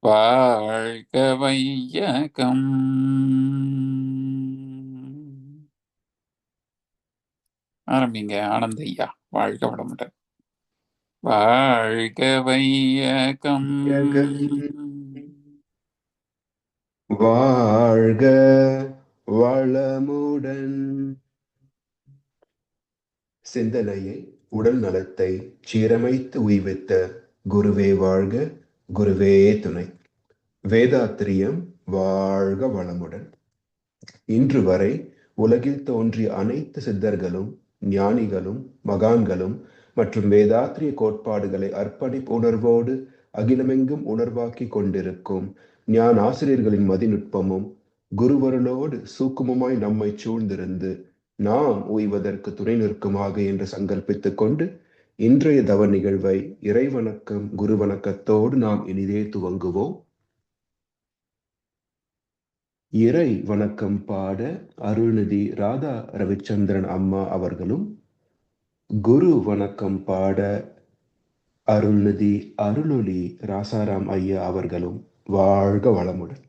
வாழ்க வையகம். ஆரம்பிங்க ஆனந்த் ஐயா. வாழ்க வளமுடன். வாழ்க வையகம். வாழ்க வளமுடன். சிந்தனையை உடல் நலத்தை சீரமைத்து உய்வித்த குருவே வாழ்க, குருவே துணை. வேதாத்திரியம் வாழ்க வளமுடன். இன்று வரை உலகில் தோன்றிய அனைத்து சித்தர்களும் ஞானிகளும் மகான்களும் மற்றும் வேதாத்திரிய கோட்பாடுகளை அர்ப்பணிப்பு உணர்வோடு அகிலமெங்கும் உணர்வாக்கி கொண்டிருக்கும் ஞான ஆசிரியர்களின் மதிநுட்பமும் குருவருளோடு சூக்குமமாய் நம்மை சூழ்ந்திருந்து நாம் உய்வதற்கு துணை நிற்குமாக என்று சங்கல்பித்துக் கொண்டு இன்றைய தவ நிகழ்வை இறைவணக்கம் குரு வணக்கத்தோடு நாம் இனிதே துவங்குவோம். இறை வணக்கம் பாட அருள்நிதி ராதா ரவிச்சந்திரன் அம்மா அவர்களும், குரு வணக்கம் பாட அருள்நிதி அருளொளி ராசாராம் ஐயா அவர்களும் வாழ்க வளமுடன்.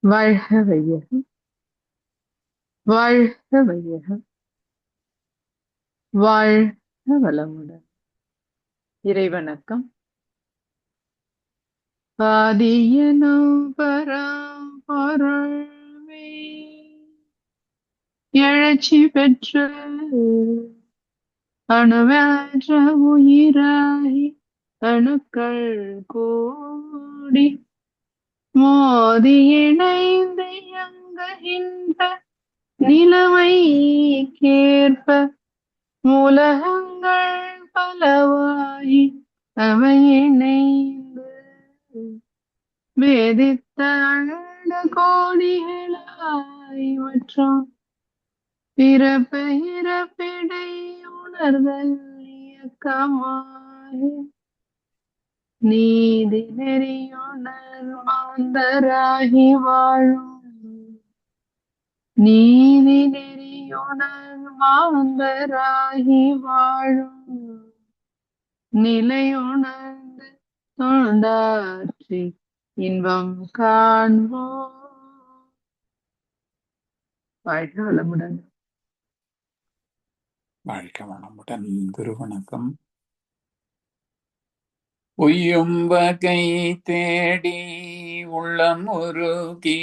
வாழ்க வையகம், வாழ்க வையகம், வாழ்க வளமுடன். இறைவணக்கம். ஆதியனும் பராபரமே எழுச்சி பெற்று அணுவற்ற உயிராகி அணுக்கள் கூடி மோதி இணைந்து இயங்குகின்ற நிலைமைக்கேற்ப மூலகங்கள் பலவாகி அவை இணைந்து வேதித்த அண்ட கோடிகளாய் மற்றும் பிறப்பு இறப்பிடை உணர்தல் இயக்கமாகி நீதி நெறியுணர் மாந்தராகி வாழும் நீதி நெறியுணர் மாந்தராகி வாழும் நிலையுணர்ந்து தொண்டாற்றி இன்பம் காண்போம். வாழ்க வளமுடன். வாழ்க வளமுடன். குரு வணக்கம். உய்யும் வகை தேடி உள்ளம் உருகி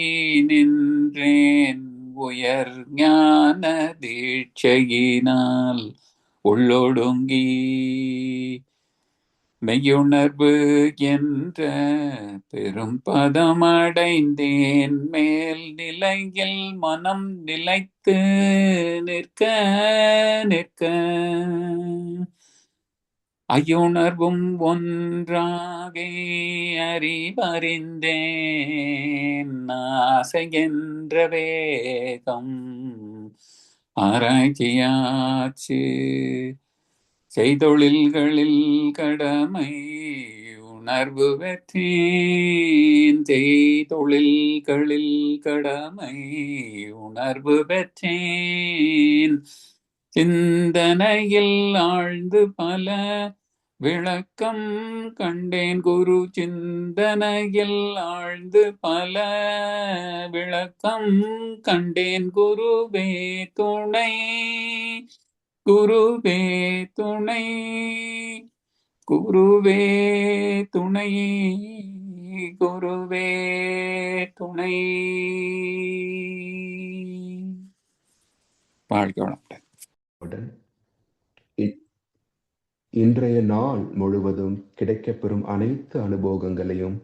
நின்றேன், உயர் ஞான தீட்சையினால் உள்ளொடுங்கி மெய்யுணர்வு என்ற பெரும் பதமடைந்தேன். மேல் நிலையில் மனம் நிலைத்து நிற்க நிற்க ஐயுணர்வும் ஒன்றாக அறிவறிந்தேன். ஆசை என்ற வேகம் ஆராய்ச்சியாச்சு, செய்தொழில்களில் கடமை உணர்வு பெற்றேன். செய்தொழில்களில் கடமை உணர்வு பெற்றேன். சிந்தனையில் ஆழ்ந்து பல விளக்கம் கண்டேன். குரு சிந்தனையில் ஆழ்ந்து பல விளக்கம் கண்டேன். குருவே துணை, குருவே துணை, குருவே துணை, குருவே துணை. வாழ்க வளமுடன். இன்றைய நாள் முழுவதும் கிடைக்கப்பெறும் அனைத்து அனுபவங்களையும்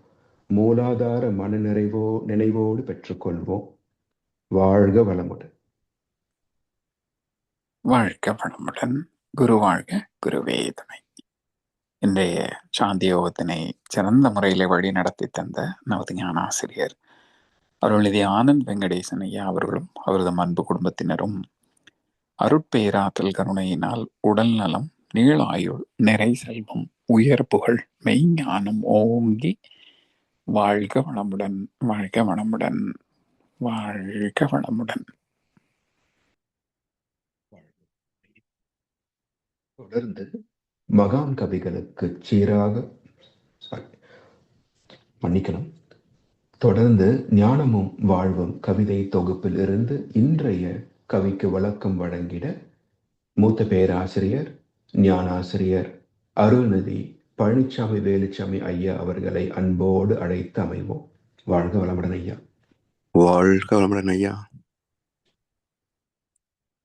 மூலாதார மன நினைவோடு பெற்றுக்கொள்வோம். வாழ்க வளமுடன். வாழ்க வளமுடன். குரு வாழ்க, குருவே துணை. இன்றைய சாந்தி யோகத்தினை சிறந்த முறையில் வழி நடத்தி தந்த நமது ஞான ஆசிரியர் அருள்நிதி ஆனந்த் வெங்கடேசன் ஐயா அவர்களும் அவரது அன்பு குடும்பத்தினரும் அருட்பேராற்றல் கருணையினால் உடல் நலம், நீளாயுள், நிறை செல்வம், உயர் புகழ், மெய்ஞானம் ஓங்கி வாழ்க வளமுடன், வாழ்க வளமுடன், வாழ்க வளமுடன். தொடர்ந்து மகான் கவிகளுக்கு சீராக மன்னிக்கணும். தொடர்ந்து ஞானமும் வாழ்வும் கவிதை தொகுப்பில் இருந்து இன்றைய கவிக்கு விளக்கம் வழங்கிட மூத்த பேராசிரியர் ஞானாசிரியர் அருள்நிதி பழனிசாமி வேலுச்சாமி ஐயா அவர்களை அன்போடு அழைத்து அமைவோம். வாழ்க வளமுடன் ஐயா. வாழ்க வளமுடன் ஐயா.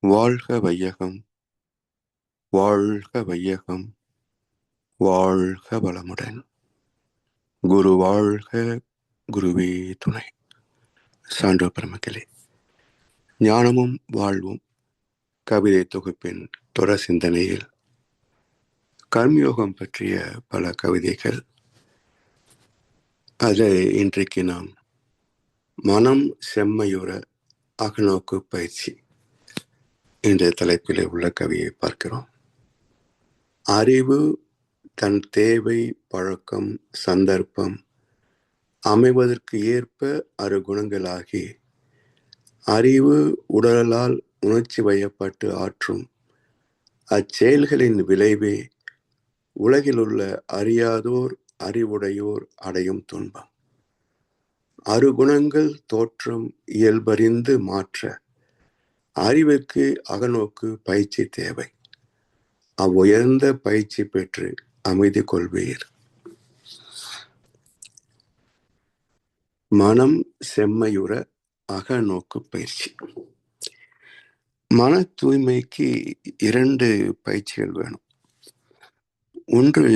வாழ்க வையகம், வாழ்க வையகம், வாழ்க வளமுடன். குரு வாழ்க, குருவே துணை. சான்றோர் பெருமக்களே, ஞானமும் வாழ்வும் கவிதை தொகுப்பின் தொடர் சிந்தனையில் கர்மயோகம் பற்றிய பல கவிதைகள். அதில் இன்றைக்கு நாம் மனம் செம்மையுற அகநோக்கு பயிற்சி என்ற தலைப்பில் உள்ள கவியை பார்க்கிறோம். அறிவு தன் தேவை, பழக்கம், சந்தர்ப்பம் அமைவதற்கு ஏற்ப அறுகுணங்களாகி அறிவு உடலால் உணர்ச்சி வயப்பட்டு ஆற்றும் அச்செயல்களின் விளைவே உலகில் உள்ள அறியாதோர் அறிவுடையோர் அடையும் துன்பம். அறுகுணங்கள் தோற்றம் இயல்பறிந்து மாற்ற அறிவுக்கு அகநோக்கு பயிற்சி தேவை. அவ்வுயர்ந்த பயிற்சி பெற்று அமைதி கொள்வீர். மனம் செம்மையுற அகநோக்கு பயிற்சி. மன தூய்மைக்கு 2 பயிற்சிகள் வேணும். ஒன்று,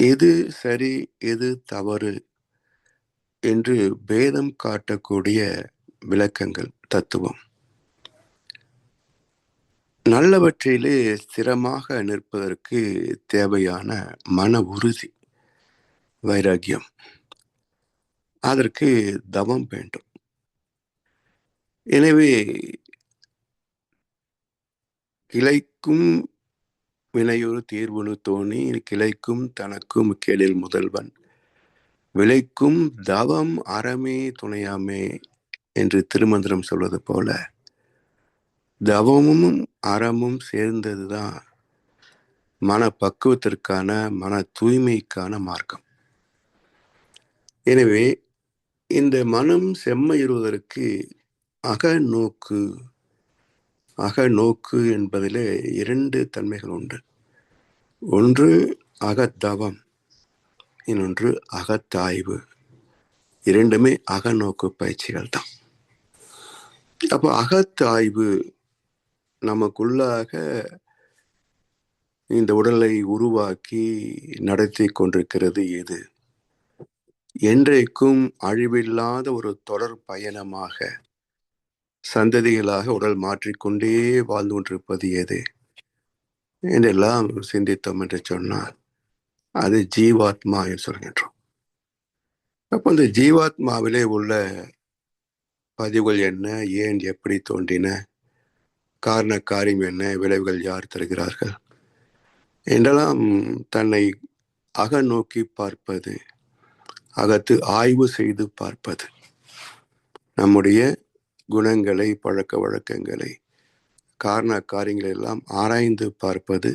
எது சரி எது தவறு என்று பேதம் காட்டக்கூடிய விளக்கங்கள், தத்துவம். நல்லவற்றிலே ஸ்திரமாக நிற்பதற்கு தேவையான மன உறுதி, வைராக்கியம். அதற்கு தவம் வேண்டும். எனவே கிளைக்கும் வினையொரு தீர்வுனு தோணி கிளைக்கும் தனக்கும் கேளில் முதல்வன் விளைக்கும் தவம் அறமே துணையாமே என்று திருமந்திரம் சொல்வது போல, தவமும் அறமும் சேர்ந்ததுதான் மன பக்குவத்திற்கான, மன தூய்மைக்கான மார்க்கம். எனவே இந்த மனம் செம்மையுறுவதற்கு அகநோக்கு என்பதிலே 2 தன்மைகள் உண்டு. ஒன்று அகத்தவம், இன்னொன்று அகத்தாய்வு. 2மே அகநோக்கு பயிற்சிகள் தான். அப்போ அகத்தாய்வு நமக்குள்ளாக இந்த உடலை உருவாக்கி நடத்தி கொண்டிருக்கிறது எது? என்றைக்கும் அழிவில்லாத ஒரு தொடர் பயணமாக சந்ததிகளாக உடல் மாற்றிக்கொண்டே வாழ்ந்து கொண்டிருப்பது எது என்றெல்லாம் சிந்தித்தோம் என்று சொன்னால் அது ஜீவாத்மா என்று சொல்கின்றோம். அப்போ இந்த ஜீவாத்மாவிலே உள்ள பதிவுகள் என்ன, ஏன், எப்படி தோன்றின, காரண காரியம் என்ன, விளைவுகள் யார் தருகிறார்கள் என்றெல்லாம் தன்னை அகநோக்கி பார்ப்பது, அகத்து ஆய்வு செய்து பார்ப்பது, நம்முடைய குணங்களை, பழக்க வழக்கங்களை, காரண காரியங்களை எல்லாம் ஆராய்ந்து பார்ப்பது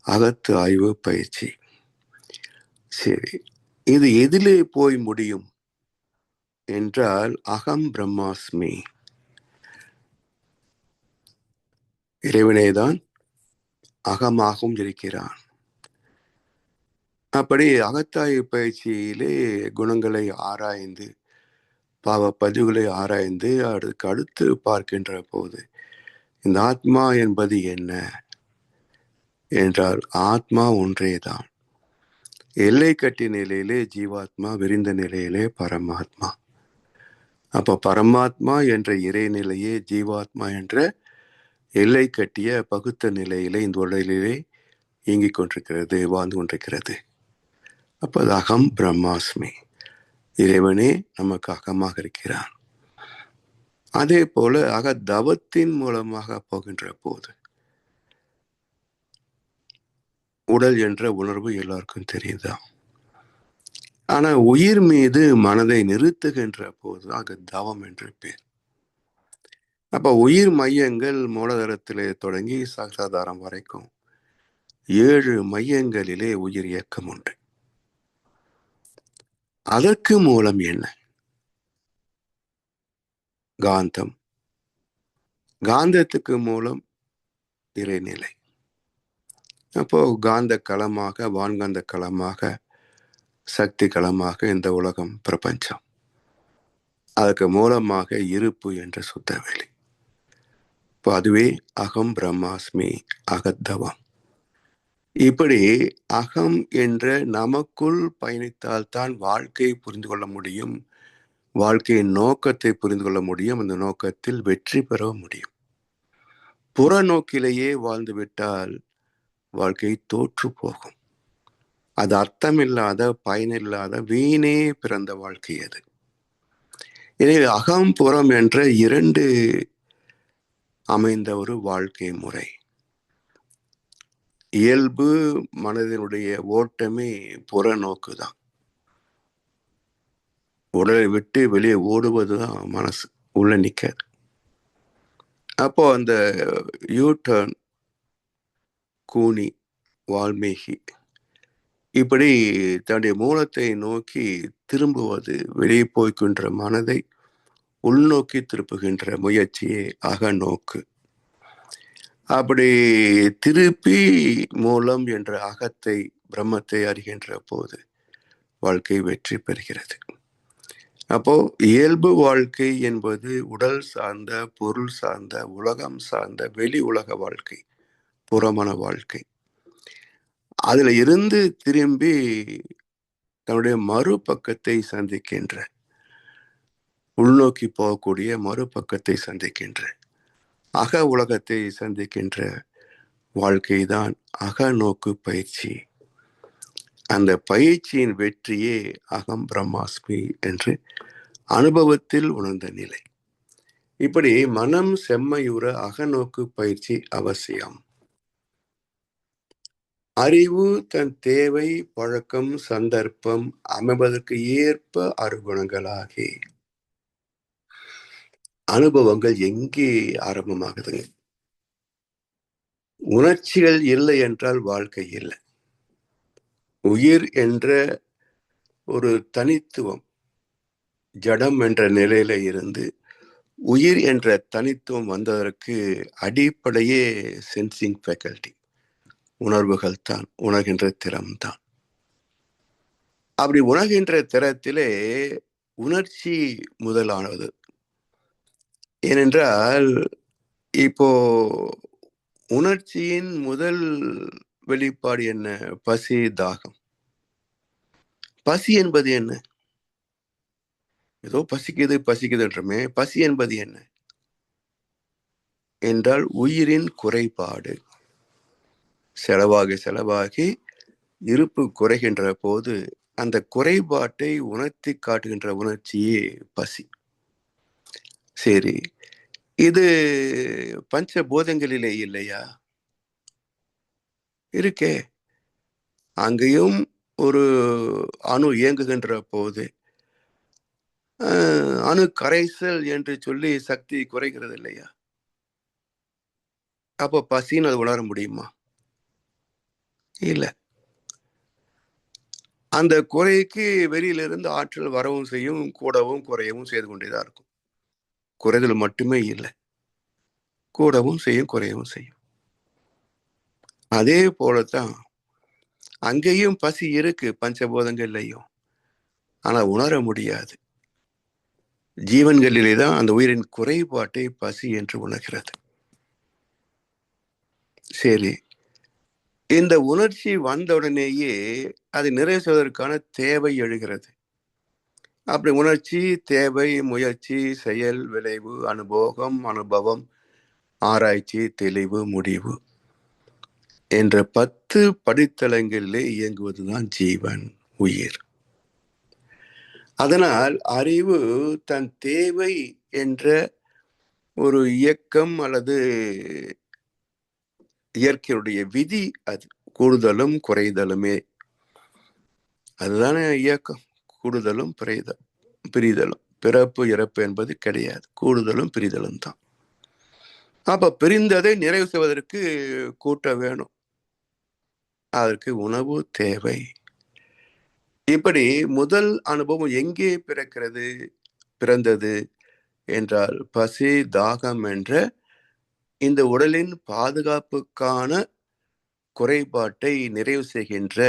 அகத்து ஆய்வு பயிற்சி. சரி, இது எதிலே போய் முடியும் என்றால் அகம் பிரம்மாஸ்மி, இறைவனேதான் அகமாகவும் இருக்கிறான். அப்படி அகத்தாய்வு பயிற்சியிலே குணங்களை ஆராய்ந்து, பாவ பதிவுகளை ஆராய்ந்து அதுக்கு அடுத்து பார்க்கின்ற போது இந்த ஆத்மா என்பது என்ன என்றால் ஆத்மா ஒன்றேதான். எல்லை கட்டிய நிலையிலே ஜீவாத்மா, விரிந்த நிலையிலே பரமாத்மா. அப்ப பரமாத்மா என்ற இறைநிலையே ஜீவாத்மா என்ற எல்லை கட்டிய பகுத்த நிலையிலே இந்த உடலிலே இயங்கிக் கொண்டிருக்கிறது, வாழ்ந்து கொண்டிருக்கிறது. அப்ப அது அகம் பிரம்மாஸ்மி, இறைவனே நமக்கு அகமாக இருக்கிறான். அதே போல அகதவத்தின் மூலமாக போகின்ற போது உடல் என்ற உணர்வு எல்லாருக்கும் தெரியுதான். ஆனா உயிர் மீது மனதை நிறுத்துகின்ற போது அகதவம் என்று பேர். அப்ப உயிர் மையங்கள் மூலதரத்திலே தொடங்கி சகசாதாரம் வரைக்கும் 7 மையங்களிலே உயிர் இயக்கம் உண்டு. அதற்கு மூலம் என்ன? காந்தம். காந்தத்துக்கு மூலம் இறைநிலை. அப்போ காந்த களமாக, வான்காந்த களமாக, சக்தி களமாக இந்த உலகம், பிரபஞ்சம். அதுக்கு மூலமாக இருப்பு என்ற சுத்தவெளி. இப்போ அதுவே அகம் பிரம்மாஸ்மி, அகத்தவம். இப்படி அகம் என்ற நமக்குள் பயணித்தால்தான் வாழ்க்கையை புரிந்து கொள்ள முடியும், வாழ்க்கையின் நோக்கத்தை புரிந்து கொள்ள முடியும், அந்த நோக்கத்தில் வெற்றி பெற முடியும். புறநோக்கிலேயே வாழ்ந்துவிட்டால் வாழ்க்கை தோற்று போகும். அது அர்த்தமில்லாத, பயனில்லாத, வீணே பிறந்த வாழ்க்கை அது. எனவே அகம் புறம் என்ற 2 அமைந்த ஒரு வாழ்க்கை முறை. இயல்பு மனதினுடைய ஓட்டமே புறநோக்குதான். உடலை விட்டு வெளியே ஓடுவதுதான் மனசு, உள்ள நிற்காது. அப்போ அந்த யூடர்ன், கூனி, வால்மீகி இப்படி தன்னுடைய மூலத்தை நோக்கி திரும்புவது, வெளியே போய்கின்ற மனதை உள்நோக்கி திருப்புகின்ற முயற்சியே அகநோக்கு. அப்படி திருப்பி மூலம் என்ற அகத்தை, பிரம்மத்தை அறிகின்ற போது வாழ்க்கை வெற்றி பெறுகிறது. அப்போ இயல்பு வாழ்க்கை என்பது உடல் சார்ந்த, பொருள் சார்ந்த, உலகம் சார்ந்த, வெளி உலக வாழ்க்கை, புறமன வாழ்க்கை. அதுல இருந்து திரும்பி தன்னுடைய மறுபக்கத்தை சந்திக்கின்ற, உள்நோக்கி போகக்கூடிய மறுபக்கத்தை சந்திக்கின்ற, அக உலகத்தை சந்திக்கின்ற வாழ்க்கைதான் அகநோக்கு பயிற்சி. அந்த பயிற்சியின் வெற்றியே அகம் பிரம்மாஸ்மி என்று அனுபவத்தில் உணர்ந்த நிலை. இப்படி மனம் செம்மையுற அகநோக்கு பயிற்சி அவசியம். அறிவு தன் தேவை, பழக்கம், சந்தர்ப்பம் அமைவதற்கு ஏற்ப அருகுணங்களாகி அனுபவங்கள் எங்கே ஆரம்பமாகுதுங்க? உணர்ச்சிகள் இல்லை என்றால் வாழ்க்கை இல்லை. உயிர் என்ற ஒரு தனித்துவம் ஜடம் என்ற நிலையில இருந்து உயிர் என்ற தனித்துவம் வந்ததற்கு அடிப்படையே சென்சிங் ஃபேக்கல்டி, உணர்வுகள் தான், உணர்கின்ற திறம் தான். அப்படி உணர்கின்ற திறத்திலே உணர்ச்சி முதலானது. ஏனென்றால் இப்போ உணர்ச்சியின் முதல் வெளிப்பாடு என்ன? பசி, தாகம். பசி என்பது என்ன? ஏதோ பசிக்குது பசிக்குதுன்றமே, பசி என்பது என்ன என்றால் உயிரின் குறைபாடு. செலவாகி இருப்பு குறைகின்ற போது அந்த குறைபாட்டை உணர்த்தி காட்டுகின்ற உணர்ச்சியே பசி. சரி, இது பஞ்சபூதங்களிலே இல்லையா? இருக்கே. அங்கேயும் ஒரு அணு இயங்குகின்ற போது அணு கரைசல் என்று சொல்லி சக்தி குறைகிறது இல்லையா? அப்போ பசின்னு அது உணர முடியுமா? இல்ல. அந்த குறைக்கு வெளியிலிருந்து ஆற்றல் வரவும் செய்யும், கூடவும் குறையவும் செய்து கொண்டேதான் இருக்கும். குறைதல் மட்டுமே இல்லை, கூடவும் செய்யும், குறையவும் செய்யும். அதே போலத்தான் அங்கேயும் பசி இருக்கு பஞ்சபூதங்கள்லையும், ஆனா உணர முடியாது. ஜீவன்களிலே தான் அந்த உயிரின் குறைபாட்டை பசி என்று உணர்கிறது. சரி, இந்த உணர்ச்சி வந்தவுடனேயே அதை நிறைவு செய்வதற்கான தேவை எழுகிறது. அப்படி உணர்ச்சி, தேவை, முயற்சி, செயல், விளைவு, அனுபவம், ஆராய்ச்சி, தெளிவு, முடிவு என்ற 10 படித்தளங்களிலே இயங்குவதுதான் ஜீவன், உயிர். அதனால் அறிவு தன் தேவை என்ற ஒரு இயக்கம் அல்லது இயற்கையுடைய விதி, அது கூடுதலும் குறைதலுமே. அதுதானே இயக்கம். கூடுதலும் பிரிதலும். பிறப்பு இறப்பு என்பது கிடையாது, கூடுதலும் பிரிதலும் தான். அப்ப பிரிந்ததை நிறைவு செய்வதற்கு கூட்ட வேணும். அதற்கு உணவு தேவை. இப்படி முதல் அனுபவம் எங்கே பிறந்தது என்றால், பசி தாகம் என்ற இந்த உடலின் பாதுகாப்புக்கான குறைபாட்டை நிறைவு செய்கின்ற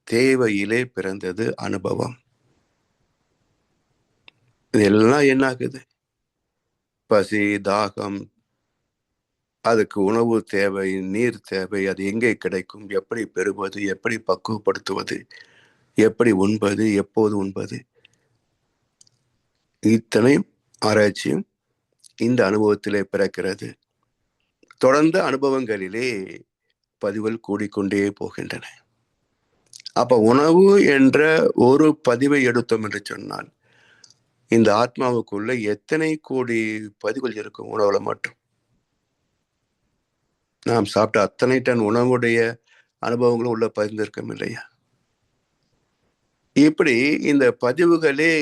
தேவையிலே பிறந்தது அனுபவம். இதெல்லாம் என்ன ஆகுது? பசி தாகம், அதுக்கு உணவு தேவை, நீர் தேவை. அது எங்கே கிடைக்கும்? எப்படி பெறுவது? எப்படி பக்குவப்படுத்துவது? எப்படி உண்பது? எப்போது உண்பது? இத்தனை ஆராய்ச்சியும் இந்த அனுபவத்திலே பிறக்கிறது. தொடர்ந்த அனுபவங்களிலே பதிவுகள் கூடிக்கொண்டே போகின்றன. அப்ப உணவு என்ற ஒரு பதிவை எடுத்தோம் என்று சொன்னால், இந்த ஆத்மாவுக்குள்ள எத்தனை கோடி பதிவுகள் இருக்கும் உணவுல மட்டும். நாம் சாப்பிட்ட அத்தனை டன் உணவுடைய அனுபவங்களும் உள்ள பதிந்திருக்கும் இல்லையா? இப்படி இந்த பதிவுகளே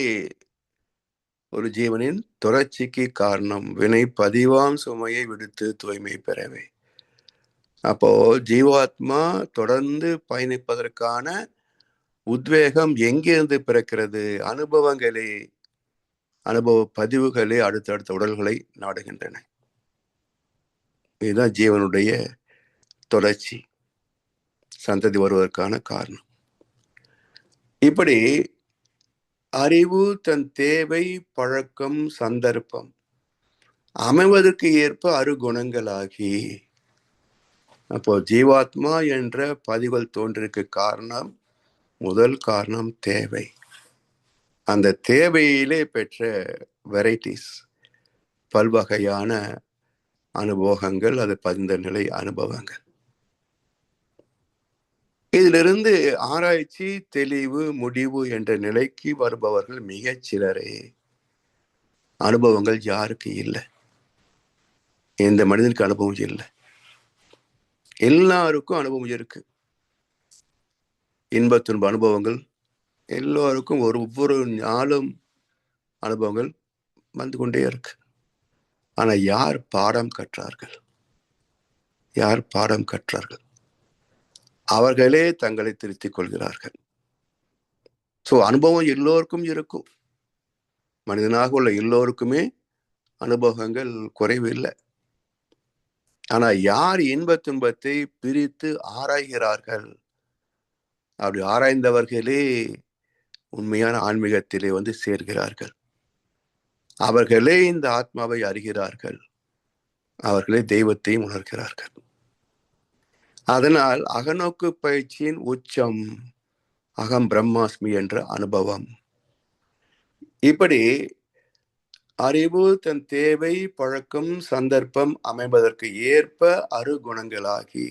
ஒரு ஜீவனின் தொடர்ச்சிக்கு காரணம். வினை பதிவாம் சுமையை விடுத்து தூய்மை பெறவே. அப்போ ஜீவாத்மா தொடர்ந்து பயணிப்பதற்கான உத்வேகம் எங்கிருந்து பிறக்கிறது? அனுபவ பதிவுகளே அடுத்தடுத்த உடல்களை நாடுகின்றன. இதுதான் ஜீவனுடைய தொடர்ச்சி, சந்ததி வருவதற்கான காரணம். இப்படி அறிவு தன் தேவை, பழக்கம், சந்தர்ப்பம் அமைவதற்கு ஏற்ப அருகுணங்களாகி, அப்போ ஜீவாத்மா என்ற பதிவுகள் தோன்றிற்கு காரணம், முதல் காரணம் தேவை. அந்த தேவையிலே பெற்ற வெரைட்டிஸ், பல்வகையான அனுபவங்கள், அது பதிந்த நிலை அனுபவங்கள். இதிலிருந்து ஆராய்ச்சி, தெளிவு, முடிவு என்ற நிலைக்கு வருபவர்கள் மிகச் சிலரே. அனுபவங்கள் யாருக்கு இல்லை? எந்த மனிதனுக்கு அனுபவம் இல்லை? எல்லாருக்கும் அனுபவம் இருக்கு. இன்ப துன்ப அனுபவங்கள் எல்லோருக்கும் ஒவ்வொரு நாளும் அனுபவங்கள் வந்து கொண்டே இருக்கு. ஆனா யார் பாடம் கற்றார்கள்? அவர்களே தங்களை திருத்திக் கொள்கிறார்கள். அனுபவம் எல்லோருக்கும் இருக்கும். மனிதனாக உள்ள எல்லோருக்குமே அனுபவங்கள் குறைவு இல்லை. ஆனா யார் இன்ப துன்பத்தை பிரித்து ஆராய்கிறார்கள்? அப்படி ஆராய்ந்தவர்களே உண்மையான ஆன்மீகத்திலே வந்து சேர்கிறார்கள். அவர்களே இந்த ஆத்மாவை அறிகிறார்கள். அவர்களே தெய்வத்தையும் உணர்கிறார்கள். அதனால் அகநோக்கு பயிற்சியின் உச்சம் அகம் பிரம்மாஸ்மி என்ற அனுபவம். இப்படி அறிவு தன் தேவை, பழக்கம், சந்தர்ப்பம் அமைவதற்கு ஏற்ப அருகுணங்களாகி,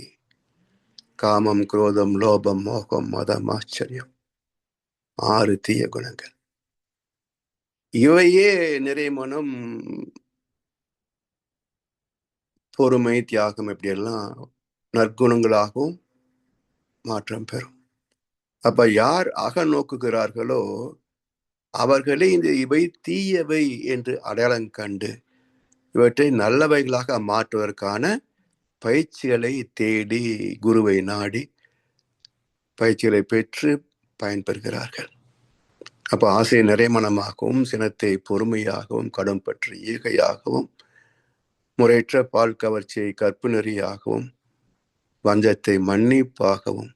காமம், குரோதம், லோபம், மோகம், மதம், ஆச்சரியம், 6 தீய குணங்கள். இவையே நிறைமனம், பொறுமை, தியாகம் இப்படியெல்லாம் நற்குணங்களாகவும் மாற்றம் பெறும். அப்ப யார் அக நோக்குகிறார்களோ அவர்களே இவை தீயவை என்று அடையாளம் கண்டு இவற்றை நல்லவைகளாக மாற்றுவதற்கான பயிற்சிகளை தேடி, குருவை நாடி பயிற்சிகளை பெற்று பயன்பெறுகிறார்கள். அப்ப ஆசை நிறைமனமாகவும், சினத்தை பொறுமையாகவும், கடும் பற்றி ஈகையாகவும், முறையற்ற பால் கவர்ச்சியை கற்பு நெறியாகவும், வஞ்சத்தை மன்னிப்பாகவும்,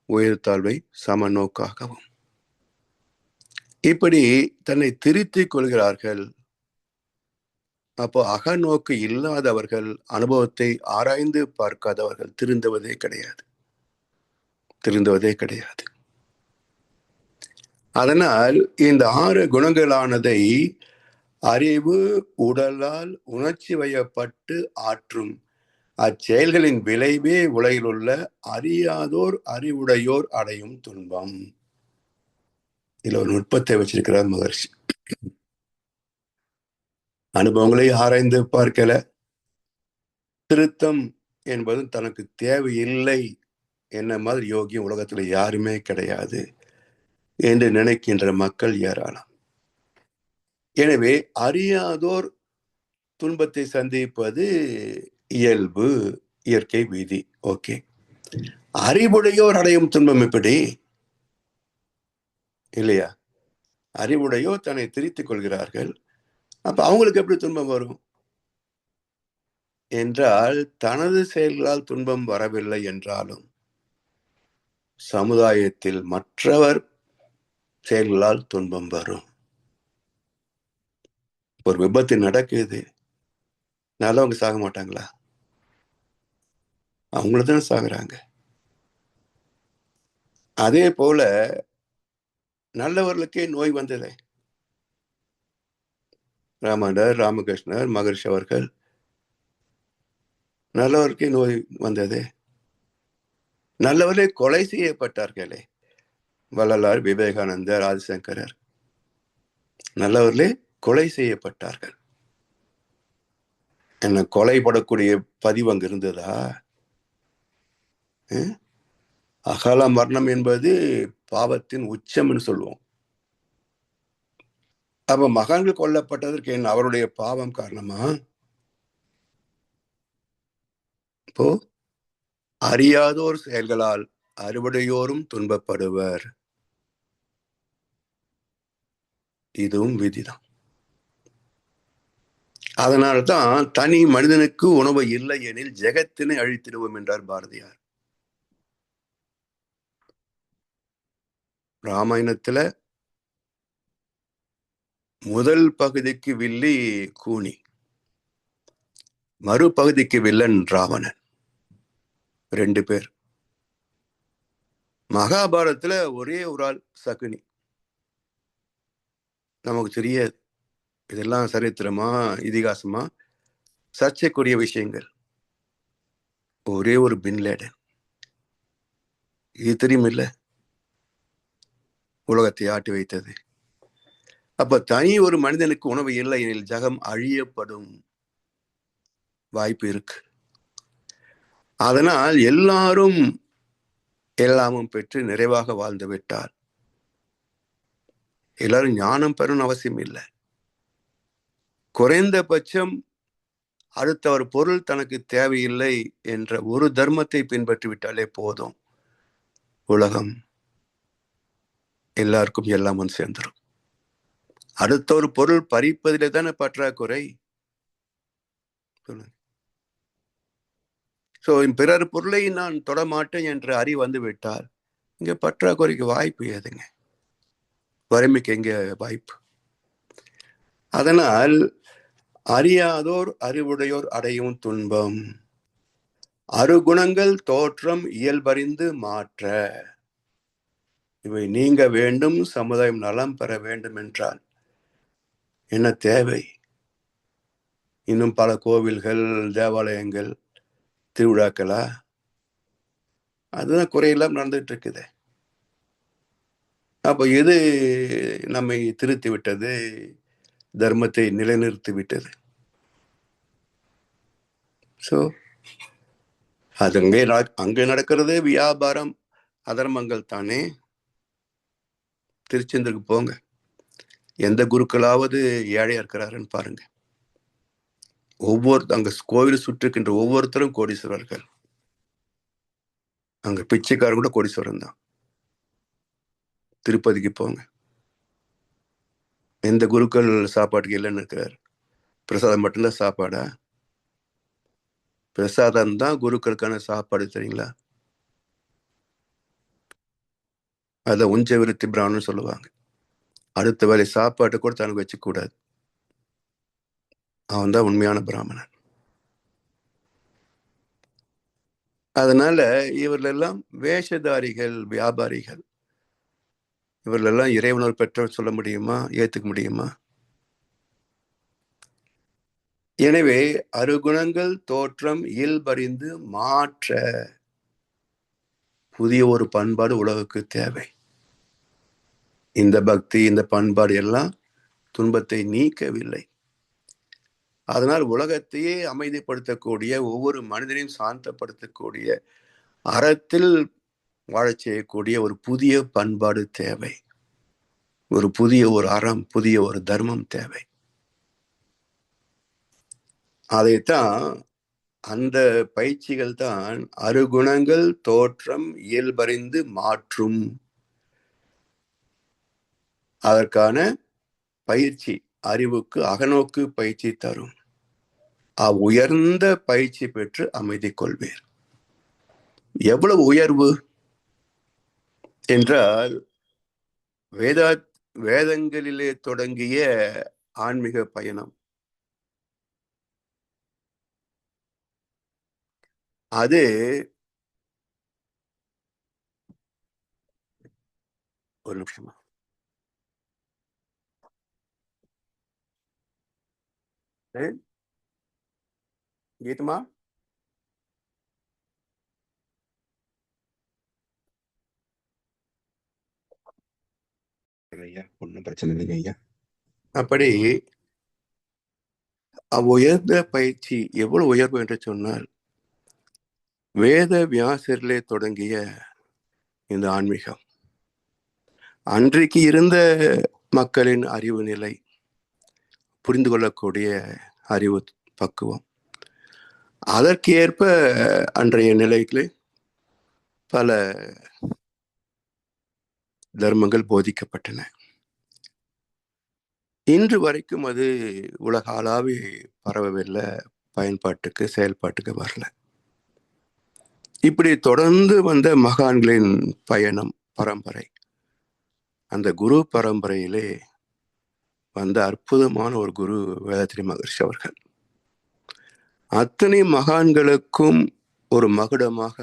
உயர்த்தாழ்வை சமநோக்காகவும் இப்படி தன்னை திருத்திக் கொள்கிறார்கள். அப்போ அகநோக்கு இல்லாதவர்கள், அனுபவத்தை ஆராய்ந்து பார்க்காதவர்கள் திருந்துவதே கிடையாது. அதனால் இந்த 6 குணங்களானதை அறிவு உடலால் உணர்ச்சி வயப்பட்டு ஆற்றும் அச்செயல்களின் விளைவே உலகில் உள்ள அறியாதோர் அறிவுடையோர் அடையும் துன்பம். இதுல ஒரு நுட்பத்தை வச்சிருக்கிறார் மகர்ஷி. அனுபவங்களை ஆராய்ந்து பார்க்கல, திருத்தம் என்பது தனக்கு தேவையில்லை என்ன மாதிரி யோகியம் உலகத்துல யாருமே கிடையாது என்று நினைக்கின்ற மக்கள் ஏராளம். எனவே அறியாதோர் துன்பத்தை சந்திப்பது இயல்பு, இயற்கை விதி. ஓகே, அறிவுடையோர் அடையும் துன்பம் எப்படி? இல்லையா? அறிவுடையோர் தன்னை திரித்துக் கொள்கிறார்கள். அப்ப அவங்களுக்கு எப்படி துன்பம் வரும் என்றால், தனது செயல்களால் துன்பம் வரவில்லை என்றாலும் சமுதாயத்தில் மற்றவர் செயல்களால் துன்பம் வரும். ஒரு விபத்து நடக்குது, நல்லவங்க சாக மாட்டாங்களா? அவங்கள தானே சாகுறாங்க. அதே போல நல்லவர்களுக்கே நோய் வந்தது. ராமாண்டர், ராமகிருஷ்ணர், மகர்ஷி அவர்கள் நல்லவருக்கே நோய் வந்தது. நல்லவர்களே கொலை செய்யப்பட்டார்களே. வள்ளலார், விவேகானந்தர், ஆதிசங்கரர் நல்லவர்களே கொலை செய்யப்பட்டார்கள். என்ன கொலைப்படக்கூடிய பதிவு அங்கு இருந்ததா? அகால மரணம் என்பது பாவத்தின் உச்சம் சொல்லுவோம். அப்ப மகான்கள் கொல்லப்பட்டதற்கு என்ன அவருடைய பாவம் காரணமா? இப்போ அறியாதோர் செயல்களால் அறுவடையோரும் துன்பப்படுவர். இதுவும் விதிதான். அதனால்தான் தனி மனிதனுக்கு உணவு இல்லை எனில் ஜெகத்தினை அழித்திடுவோம் என்றார் பாரதியார். ராமாயணத்துல முதல் பகுதிக்கு வில்லி கூனி, மறுபகுதிக்கு வில்லன் ராவணன், 2 பேர். மகாபாரதத்துல ஒரே ஒரு ஆள் சகுனி. நமக்கு தெரியாது இதெல்லாம் சரித்திரமா இதிகாசமா, சர்ச்சைக்குரிய விஷயங்கள். ஒரே ஒரு பின்லேடன், இது தெரியும் இல்ல, உலகத்தை ஆட்டி வைத்தது. அப்ப தனி ஒரு மனிதனுக்கு உணவு இல்லை எனில் ஜகம் அழியப்படும் வாய்ப்பு இருக்கு. அதனால் எல்லாரும் எல்லாமும் பெற்று நிறைவாக வாழ்ந்து விட்டார். எல்லாரும் ஞானம் பெறணும் அவசியம் இல்லை. குறைந்தபட்சம் அடுத்தவர் பொருள் தனக்கு தேவையில்லை என்ற ஒரு தர்மத்தை பின்பற்றி விட்டாலே போதும். உலகம் எல்லாருக்கும் எல்லாம் வந்து சேர்ந்துடும். அடுத்த ஒரு பொருள் பறிப்பதிலே தானே பற்றாக்குறை. பிறர் பொருளை நான் தொடமாட்டேன் என்ற அறிவு வந்து விட்டால் இங்க பற்றாக்குறைக்கு வாய்ப்பு ஏதுங்க? வறுமைக்கு எங்க வாய்ப்பு? அதனால் அறியாதோர் அறிவுடையோர் அடையும் துன்பம். அருகுணங்கள் தோற்றம் இயல்பறிந்து மாற்ற. இவை நீங்க வேண்டும், சமுதாயம் நலம் பெற வேண்டும் என்றால் என்ன தேவை? இன்னும் பல கோவில்கள், தேவாலயங்கள், திருவிழாக்களா? அதுதான் குறையெல்லாம் நடந்துட்டு இருக்குது. அப்ப எது நம்மை திருத்தி விட்டது, தர்மத்தை நிலைநிறுத்தி விட்டது? அது அங்கே நடக்கிறது வியாபாரம், அதர்மங்கள் தானே. திருச்செந்தூருக்கு போங்க, எந்த குருக்களாவது ஏழையா இருக்கிறாருன்னு பாருங்க. அங்க கோவில் சுற்றிருக்கின்ற ஒவ்வொருத்தரும் கோடீஸ்வரர்கள். அங்க பிச்சைக்காரன் கூட கோடீஸ்வரன் தான். திருப்பதிக்கு போங்க, எந்த குருக்கள் சாப்பாட்டுக்கு இல்லைன்னு இருக்கிறார்? பிரசாதம் மட்டும்தான் சாப்பாடா? பிரசாதம் தான் குருக்களுக்கான சாப்பாடு, தெரியுங்களா? அத உஞ்ச விருத்தி பிராமணன் சொல்லுவாங்க. அடுத்த வேலை சாப்பாட்டை கூட தனக்கு வச்சுக்க கூடாது. அவன் தான் உண்மையான பிராமணன். அதனால இவர்கள் எல்லாம் வேஷதாரிகள், வியாபாரிகள். இவர்கள் எல்லாம் இறைவனோர் பெற்றவர் சொல்ல முடியுமா? ஏத்துக்க முடியுமா? எனவே அருகுணங்கள் தோற்றம் இயல்பறிந்து மாற்ற புதிய ஒரு பண்பாடு உலகுக்கு தேவை. இந்த பக்தி, இந்த பண்பாடு எல்லாம் துன்பத்தை நீக்கவில்லை. அதனால் உலகத்தையே அமைதிப்படுத்தக்கூடிய, ஒவ்வொரு மனிதனையும் சாந்தப்படுத்தக்கூடிய, அறத்தில் வாழச் செய்யக்கூடிய ஒரு புதிய பண்பாடு தேவை. ஒரு புதிய ஒரு அறம், புதிய ஒரு தர்மம் தேவை. அதைத்தான் அந்த பயிற்சிகள் தான் அருகுணங்கள் தோற்றம் இயல்பறிந்து மாற்றும். அதற்கான பயிற்சி அறிவுக்கு அகநோக்கு பயிற்சி தரும். உயர்ந்த பயிற்சி பெற்று அமைதி கொள்வீர். எவ்வளவு உயர்வு என்றால், வேதங்களிலே தொடங்கிய ஆன்மீக பயணம் அது ஒரு நிமிஷமா கீதமா ஐயா, ஒன்றும் பிரச்சனை இல்லைங்க ஐயா. அப்படி உயர்ந்த பயிற்சி எவ்வளவு உயர்வு என்று சொன்னால், வேத வியாசரிலே தொடங்கிய இந்த ஆன்மீகம் அன்றைக்கு இருந்த மக்களின் அறிவு நிலை, புரிந்து கொள்ளக்கூடிய அறிவு பக்குவம், அதற்கு ஏற்ப அன்றைய நிலைகளில் பல தர்மங்கள் போதிக்கப்பட்டன. இன்று வரைக்கும் அது உலகளாவி பரவவில்லை, பயன்பாட்டுக்கு செயல்பாட்டுக்கு வரல. இப்படி தொடர்ந்து வந்த மகான்களின் பயணம் பரம்பரை, அந்த குரு பரம்பரையிலே வந்த அற்புதமான ஒரு குரு வேதாத்ரி மகர்ஷி அவர்கள். அத்தனை மகான்களுக்கும் ஒரு மகுடமாக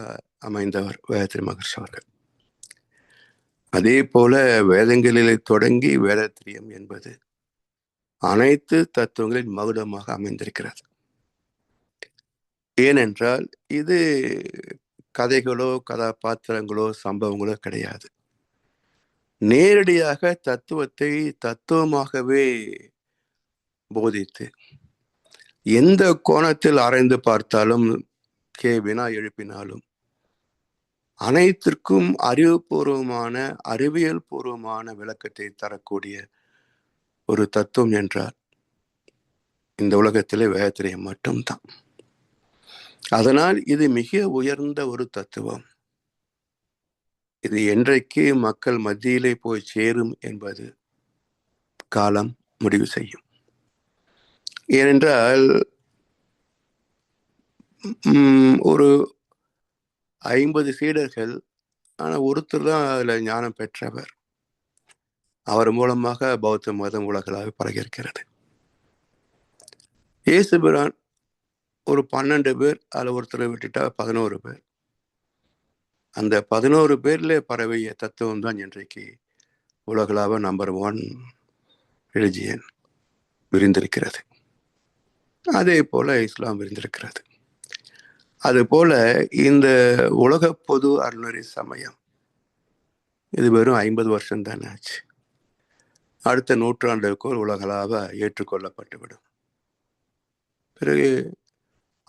அமைந்தவர் வேதாத்ரி மகர்ஷி அவர்கள். அதே போல வேதங்களிலே தொடங்கி வேதாத்திரியம் என்பது அனைத்து தத்துவங்களின் மகுடமாக அமைந்திருக்கிறது. ஏனென்றால் இது கதைகளோ கதாபாத்திரங்களோ சம்பவங்களோ கிடையாது. நேரடியாக தத்துவத்தை தத்துவமாகவே போதித்து, எந்த கோணத்தில் ஆராய்ந்து பார்த்தாலும், வினா எழுப்பினாலும், அனைத்திற்கும் அறிவுபூர்வமான அறிவியல் பூர்வமான விளக்கத்தை தரக்கூடிய ஒரு தத்துவம் என்றால் இந்த உலகத்திலே வேதாத்திரியம் மட்டும்தான். அதனால் இது மிக உயர்ந்த ஒரு தத்துவம். இது என்றைக்கு மக்கள் மத்தியிலே போய் சேரும் என்பது காலம் முடிவு செய்யும். ஏனென்றால் ஒரு 50 சீடர்கள், ஆனால் ஒருத்தர் தான் அதில் ஞானம் பெற்றவர். அவர் மூலமாக பௌத்த மதம் உலகளாக பரவியிருக்கிறது. இயேசுபிரான் ஒரு 12 பேர், அதில் ஒருத்தரை விட்டுட்டா 11 பேர். அந்த 11 பேர்ல பரவிய தத்துவம் தான் இன்றைக்கு உலகளாவ நம்பர் 1 ரிலிஜியன் விரிந்திருக்கிறது. அதே போல இஸ்லாம் விரிந்திருக்கிறது. அது போல இந்த உலக பொது அருள்நெறி சமயம் இது வெறும் 50 வருஷம் தானே ஆச்சு. அடுத்த நூற்றாண்டுக்குள் உலகளாவ ஏற்றுக்கொள்ளப்பட்டுவிடும். பிறகு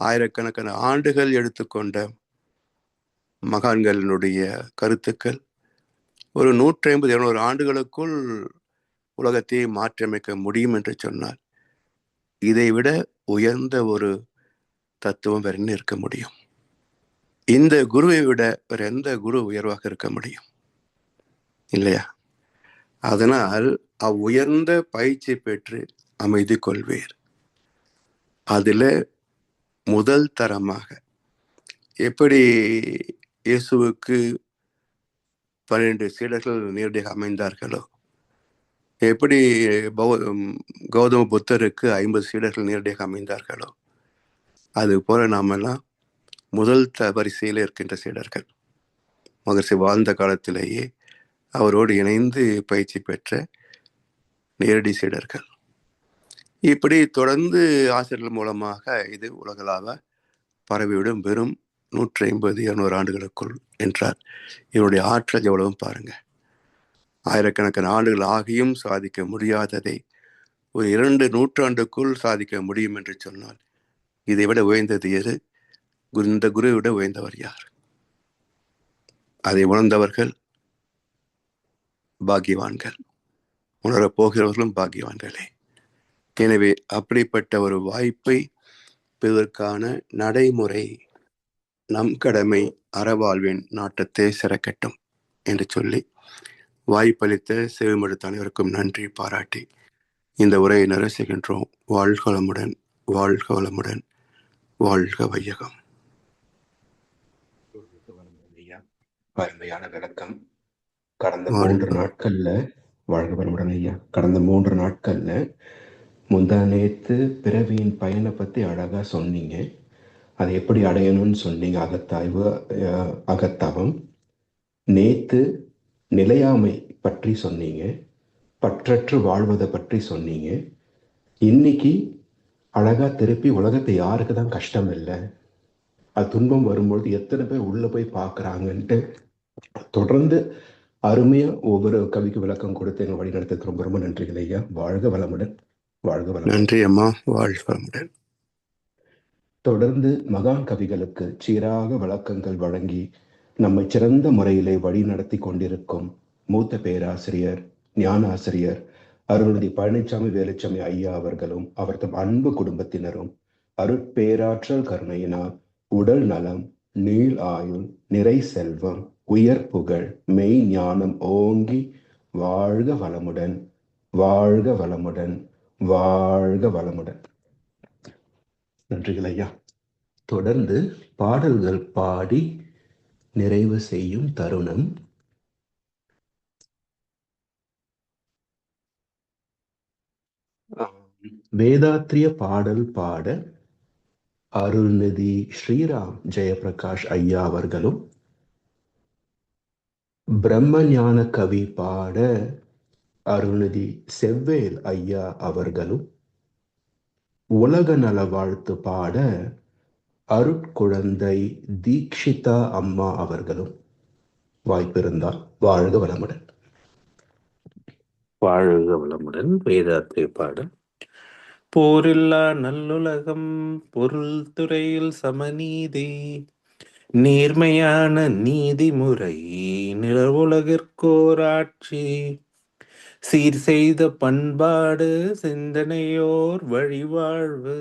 ஆயிரக்கணக்கான ஆண்டுகள் எடுத்துக்கொண்ட மகான்களினுடைய கருத்துக்கள் ஒரு 150-200 ஆண்டுகளுக்குள் உலகத்தை மாற்றியமைக்க முடியும் என்று சொன்னால், இதைவிட உயர்ந்த ஒரு தத்துவம் வேற என்ன இருக்க முடியும்? இந்த குருவை விட வேற எந்த குரு உயர்வாக இருக்க முடியும்? இல்லையா? அதனால் உயர்ந்த பயிற்சி பெற்று அமைதி கொள்வீர். அதுல முதல் தரமாக எப்படி இயேசுவுக்கு 12 சீடர்கள் நேரடியாக அமைந்தார்களோ, எப்படி கௌதம புத்தருக்கு 50 சீடர்கள் நேரடியாக அமைந்தார்களோ, அது போல நாமெல்லாம் முதல் வரிசையில் இருக்கின்ற சீடர்கள். மகர்ஷி வாழ்ந்த காலத்திலேயே அவரோடு இணைந்து பயிற்சி பெற்ற நேரடி சீடர்கள். இப்படி தொடர்ந்து ஆசிரியர்கள் மூலமாக இது உலகளாக பரவிவிடும் வெறும் 150-200 ஆண்டுகளுக்குள் என்றார். இவருடைய ஆற்றல் எவ்வளவும் பாருங்க. ஆயிரக்கணக்கான ஆண்டுகள் ஆகியும் சாதிக்க முடியாததை ஒரு 2 நூற்றாண்டுக்குள் சாதிக்க முடியும் என்று சொன்னால், இதை விட உயர்ந்தது எது? இந்த குருவை விட உயர்ந்தவர் யார்? அதை உணர்ந்தவர்கள் பாக்கியவான்கள், உணரப் போகிறவர்களும் பாக்கியவான்களே. எனவே அப்படிப்பட்ட ஒரு வாய்ப்பை பிறர்க்கான நடைமுறை நம் கடமை அறவாழ்வின் நாட்டத்தை சிறக்கட்டும் என்று சொல்லி வாய்ப்பளித்த செவிமடுத்த அனைவருக்கும் நன்றி பாராட்டி இந்த உரையை நிறைவு செய்கின்றோம். வாழ்க வளமுடன், வாழ்க வளமுடன், வாழ்க வையகம். அருமையான விளக்கம். கடந்த 3 நாட்கள்ல வாழ்க வளமுடன் ஐயா. கடந்த 3 நாட்கள்ல முந்தா நேத்து பிறவியின் பயனை பத்தி அழகா சொன்னீங்க. அதை எப்படி அடையணும்னு சொன்னீங்க. அகத்தாய்வு, அகத்தவம். நேத்து நிலையாமை பற்றி சொன்னீங்க. பற்றற்று வாழ்வதை பற்றி சொன்னீங்க. இன்னைக்கு அழகா திருப்பி உலகத்தை யாருக்கு தான் கஷ்டம் இல்லை, அது துன்பம் வரும்பொழுது எத்தனை பேர் உள்ள போய் பார்க்குறாங்கன்ட்டு தொடர்ந்து அருமையா ஒவ்வொரு கவிக்கு விளக்கம் கொடுத்து எங்க வழி நடத்துக்கு ரொம்ப ரொம்ப நன்றிகள் ஐயா. வாழ்க வளமுடன், வாழ்க வளமுடன். நன்றி அம்மா, வாழ்க வளமுடன். தொடர்ந்து மகான் கவிகளுக்கு சீராக விளக்கங்கள் வழங்கி நம்மை சிறந்த முறையிலே வழி நடத்தி கொண்டிருக்கும் மூத்த பேராசிரியர், ஞான ஆசிரியர் அருள்நிதி பழனிசாமி வேலுச்சாமி ஐயா அவர்களும் அவர்தம் அன்பு குடும்பத்தினரும் அருட்பேராற்றல் கருணையினால் உடல் நலம், நீள் ஆயுள், நிறை செல்வம், உயர் புகழ், மெய் ஞானம் ஓங்கி வாழ்க வளமுடன், வாழ்க வளமுடன், வாழ்க வளமுடன். நன்றிகள் ஐயா. தொடர்ந்து பாடல்கள் பாடி நிறைவு செய்யும் தருணம். வேதாத்திரிய பாடல் பாட அருள்நிதி ஸ்ரீராம் ஜெயபிரகாஷ் ஐயா அவர்களும், பிரம்ம ஞான கவி பாட அருள்நிதி செவ்வேல் ஐயா அவர்களும், உலக நல வாழ்த்து பாட அருட்குழந்தை தீக்ஷிதா அம்மா அவர்களும் வாய்ப்பிருந்தால் வாழ்க வளமுடன். வாழ்க வளமுடன். வேதாத்திரிய பாடல். போரில்லா நல்லுலகம், பொருள் துறையில் சமநீதி, நேர்மையான நீதிமுறை, நிலவுலகிற்கோராட்சி, சீர் செய்த பண்பாடு, சிந்தனையோர் வழிவாழ்வு,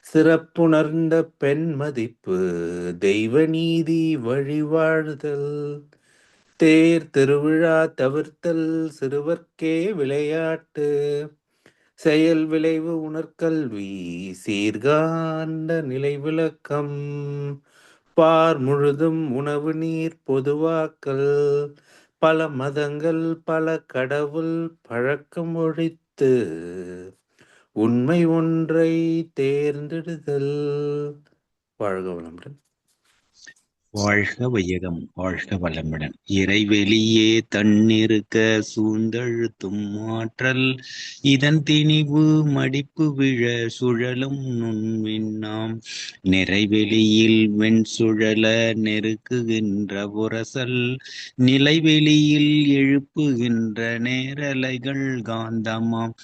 சிறப்புணர்ந்த பெண் மதிப்பு, தெய்வ நீதி வழிவாழ்தல், தேர் திருவிழா தவிர்த்தல், சிறுவர்க்கே விளையாட்டு, செயல் விளைவு உணர்கல்வி, சீர்காண்ட நிலை விளக்கம், பார் முழுதும் உணவு நீர் பொதுவாக்கல், பல மதங்கள் பல கடவுள் பழக்கம் ஒழித்து உண்மை ஒன்றை தேர்ந்தெடுதல். வாழ்க வளமுடன். வாழ்க வையகம், வாழ்க வளமுடன். இறைவெளியே தன்னிருக்க சூழ்ந்தழுத்தும் ஆற்றல், இதன் திணிவு மடிப்பு விழ சுழலும் நுண்விண்ணாம், நிறைவெளியில் வெண் சுழல நெருக்குகின்ற உரசல், நிலைவெளியில் எழுப்புகின்ற நேரலைகள் காந்தமாம்,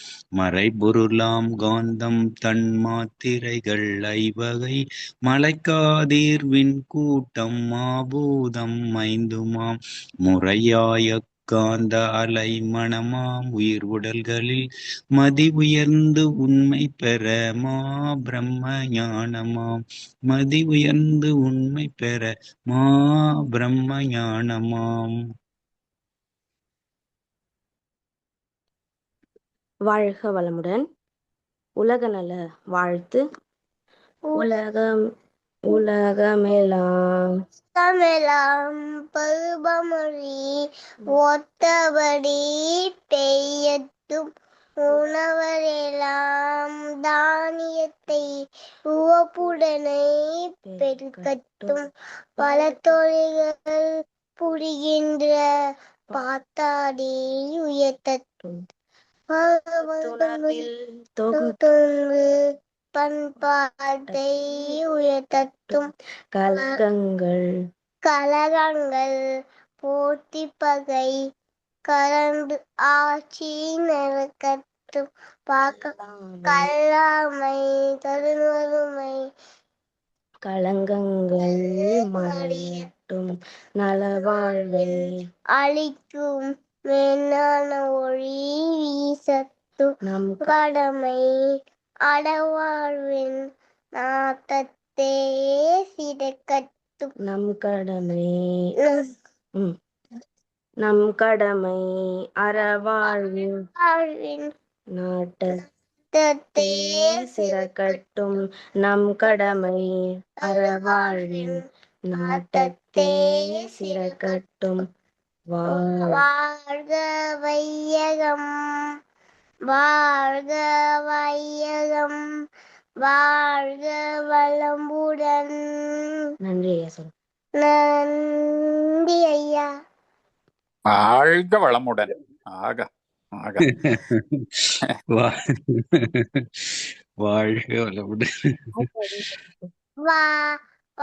மறைபொருளாம் காந்தம் தன் மாத்திரைகள் ஐவகை, மலைக்காதீர்வின் கூட்டம் மாபூதம் ஐந்துமாம், முறையாய காந்த அலை மனமாம் உயிர் உடல்களில் மதி உயர்ந்து உண்மை பெற மா பிரம்ம ஞானமாம், மதி உயர்ந்து உண்மை பெற மா பிரம்ம ஞானமாம். வாழ்க வளமுடன். உலக நல வாழ்த்து. உலகமெல்லாம் பருவமொழி ஒத்தபடி பெய்யட்டும், உணவரெல்லாம் தானியத்தை உவப்புடனே பெருக்கட்டும், பல தொழில்கள் புரிகின்ற பாத்தாடி உயர்த்தட்டும், தொகுத்து பண்பாட்டை உயர்த்தட்டும், கலகங்கள் போட்டி பகை கலந்து ஆட்சி நடக்கட்டும், கல்லாமை தருவருமை களங்கங்கள் மறையட்டும், நலவாழ்வை அளிக்கும் மேலான ஒளி வீசட்டும், நம் கடமை அடவாழ்வின் நாட்டத்தே சிறக்கட்டும். நம் கடமை நம் கடமை அறவாழ்வின் வாழ்வின் நாட்டத்தே சிறக்கட்டும். நம் கடமை அறவாழ்வின் நாட்டத்தே சிறக்கட்டும். வாழ்க வையகம், வாழ்க வையகம், வாழ்க வளமுடன். நன்றி ஐயா. சொல் நன்றி ஐயா. வாழ்க வளமுடன். ஆக ஆக வாழ்க வளமுடன். வாழ்க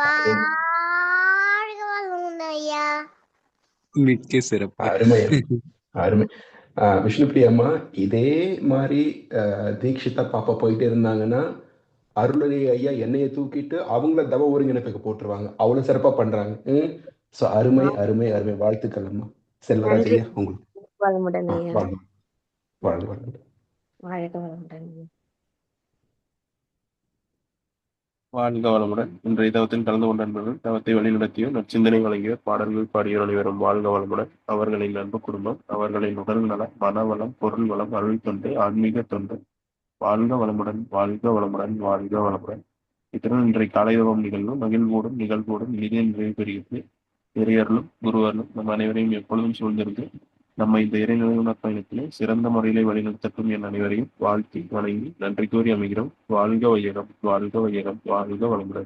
வளமுடன் ஐயா. மிக்க சிறப்பு. அருமை அருமை. விஷ்ணுபிரியா அம்மா இதே மாதிரி தீட்சிதா பாப்பா போயிட்டே இருந்தாங்கன்னா அருளறி ஐயா என்னைய தூக்கிட்டு அவங்கள தவ ஒருங்கிணைப்புக்கு போட்டுருவாங்க. அவ்வளவு சிறப்பா பண்றாங்க. ஸோ அருமை அருமை அருமை. வாழ்த்துக்கள் அம்மா. செல்வராஜ் ஐயா உங்களுக்கு வளமுடன் ஐயா. வாழ்க வாழ்க வளமுடன். வாழ்க வளமுடன் ஐயா. வாழ்க வளமுடன். இன்றைய தவத்தில் கலந்து கொண்ட நண்பர்கள், தவத்தை வழிநடத்தியோர், நற்சிந்தனை வழங்கியோர், பாடல்கள் பாடியோர் அனைவரும் வாழ்க வளமுடன். அவர்களின் அன்பு குடும்பம், அவர்களின் உடல் நலம், மனவளம், பொருள் வளம், அருள் தொண்டு, ஆன்மீக தொண்டு வாழ்க வளமுடன், வாழ்க வளமுடன், வாழ்க வளமுடன். இத்துடன் இன்றைய காலை தவம் நிகழ்வு மகிழ்வோடும் நிகழ்வோடும் இனிதே நிறைவு பெறுகிறது. இறையர்களும் குருவர்களும் நம் அனைவரையும் எப்பொழுதும் சூழ்ந்திருந்து நம்ம இந்த இறைநிலையுணர் பயணத்திலே சிறந்த முறையிலே வழிநடத்தட்டும் என் அனைவரையும் வாழ்த்தி வணங்கி நன்றி கூறி அமைகிறோம். வாழ்க வையகம், வாழ்க வையகம், வாழ்க வளமுடன்.